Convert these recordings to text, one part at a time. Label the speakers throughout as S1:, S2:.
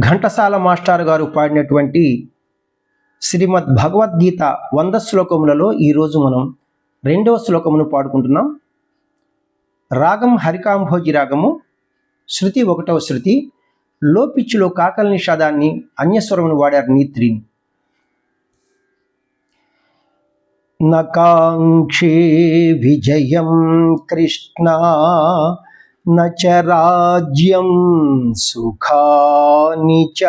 S1: Ghantasala master గారు పాడినటువంటి శ్రీమద్ భగవద్గీత 100 శ్లోకములలో ఈరోజు మనం 2వ శ్లోకమును పాడుకుంటున్నాం. రాగం హరికాంభోజి రాగము, శృతి 1వ శృతి, లోపిచ్చులో కాకల నిషాదాన్ని అన్యస్వరమును వాడారు నీత్రిని. నకాంక్షే విజయం కృష్ణ నచ రాజ్యం సుఖాని చ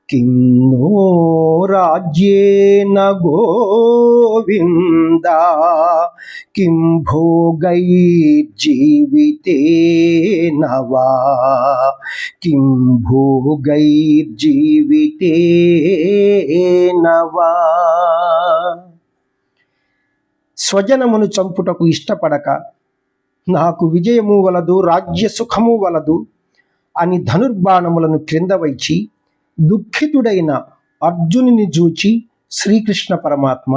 S1: కిం నో రాజ్యేన గోవింద కిం భోగైర్జీవితేన వా కిం భోగైర్జీవితేన వా. స్వజనమును చంపుటకు ఇష్టపడక నాకు విజయము వలదు రాజ్య సుఖము వలదు అని ధనుర్బాణములను క్రింద వైచి దుఃఖితుడైన అర్జునుని జూచి శ్రీకృష్ణ పరమాత్మ